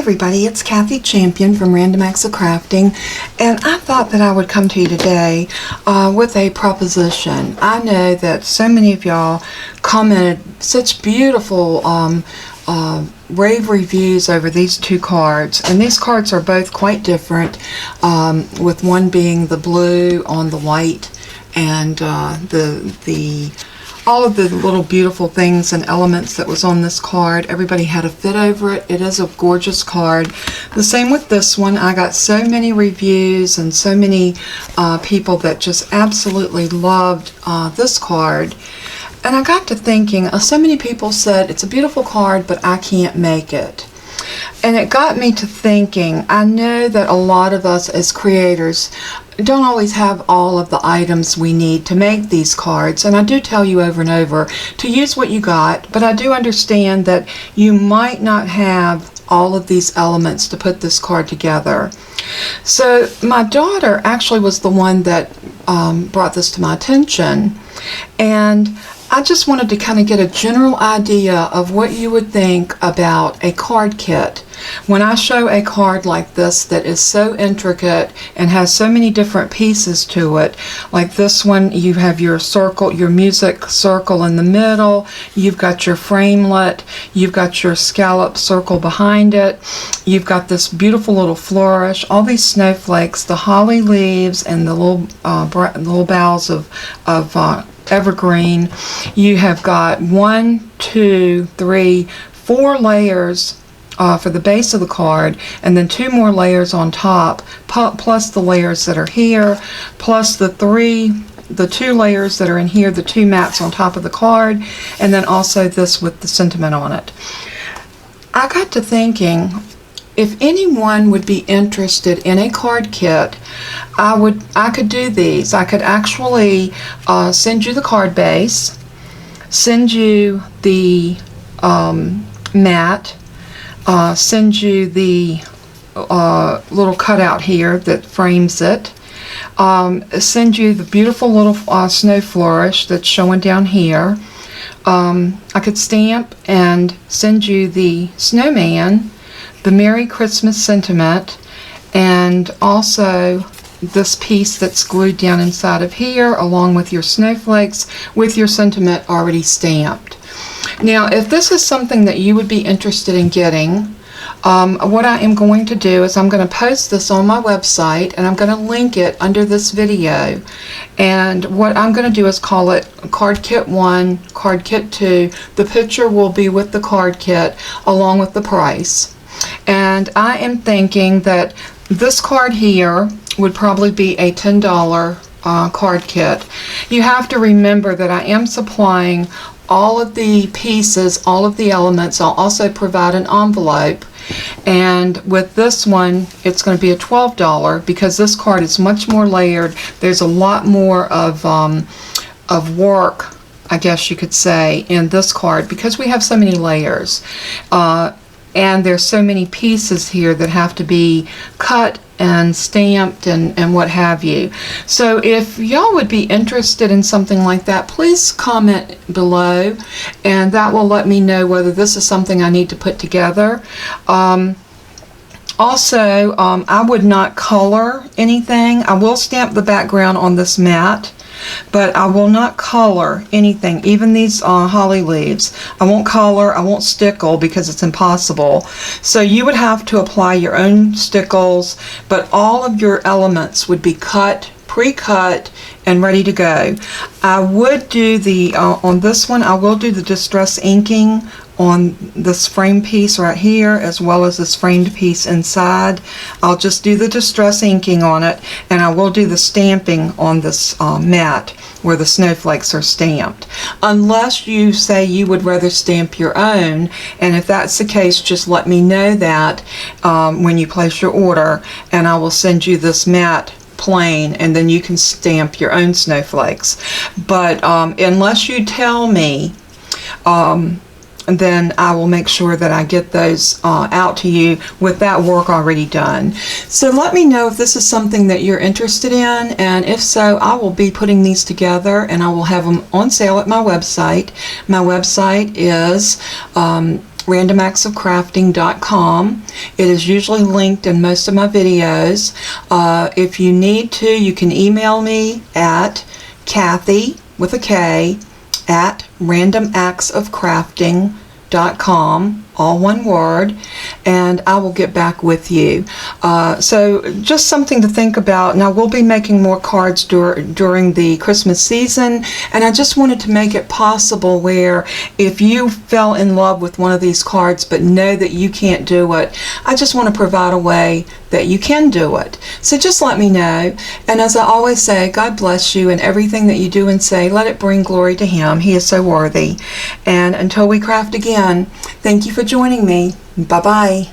everybody, it's Kathy Champion from Random Acts of Crafting, and I thought that I would come to you today with a proposition. I know that so many of y'all commented such beautiful rave reviews over these two cards, and these cards are both quite different, with one being the blue on the white and all of the little beautiful things and elements that was on this card. Everybody had a fit over it. It is a gorgeous card. The same with this one. I got so many reviews and so many people that just absolutely loved this card. And I got to thinking, so many people said, it's a beautiful card, but I can't make it. And it got me to thinking, I know that a lot of us as creators don't always have all of the items we need to make these cards, and I do tell you over and over to use what you got, but I do understand that you might not have all of these elements to put this card together. So my daughter actually was the one that brought this to my attention, and I just wanted to kind of get a general idea of what you would think about a card kit. When I show a card like this that is so intricate and has so many different pieces to it, like this one, you have your circle, your music circle in the middle, you've got your framelit, you've got your scallop circle behind it, you've got this beautiful little flourish, all these snowflakes, the holly leaves, and the little boughs of evergreen. You have got 1, 2, 3, 4 layers for the base of the card, and then 2 more layers on top, plus the layers that are here, plus the 2 layers that are in here, the 2 mats on top of the card, and then also this with the sentiment on it. I got to thinking, if anyone would be interested in a card kit, I could do these. I could actually send you the card base, send you the mat, send you the little cutout here that frames it, send you the beautiful little snow flourish that's showing down here. I could stamp and send you the snowman, the Merry Christmas sentiment, and also this piece that's glued down inside of here, along with your snowflakes with your sentiment already stamped. Now, if this is something that you would be interested in getting, what I am going to do is I'm going to post this on my website, and I'm going to link it under this video. And what I'm going to do is call it Card Kit 1, Card Kit 2. The picture will be with the card kit along with the price. And I am thinking that this card here would probably be a $10 card kit. You have to remember that I am supplying all of the pieces, all of the elements. I'll also provide an envelope. And with this one, it's going to be a $12 because this card is much more layered. There's a lot more of work, I guess you could say, in this card because we have so many layers. And there's so many pieces here that have to be cut and stamped and what have you. So if y'all would be interested in something like that, please comment below, and that will let me know whether this is something I need to put together. Also, I would not color anything. I will stamp the background on this mat, but I will not color anything, even these holly leaves. I won't color, I won't stickle because it's impossible. So you would have to apply your own stickles, but all of your elements would be cut, pre-cut, and ready to go. I would do the, on this one, I will do the distress inking on this frame piece right here, as well as this framed piece inside. I'll just do the distress inking on it, and I will do the stamping on this mat where the snowflakes are stamped. Unless you say you would rather stamp your own, and if that's the case, just let me know that when you place your order, and I will send you this mat plain, and then you can stamp your own snowflakes. But unless you tell me, then I will make sure that I get those out to you with that work already done. So let me know if this is something that you're interested in, and if so, I will be putting these together and I will have them on sale at my website. My website is randomactsofcrafting.com. It is usually linked in most of my videos. If you need to, you can email me at Kathy with a K at randomactsofcrafting.com, all one word, and I will get back with you. So just something to think about. Now, we'll be making more cards during the Christmas season, and I just wanted to make it possible where if you fell in love with one of these cards but know that you can't do it, I just want to provide a way that you can do it. So just let me know. And as I always say, God bless you, and everything that you do and say, let it bring glory to Him. He is so worthy. And until we craft again, thank you for joining me. Bye-bye.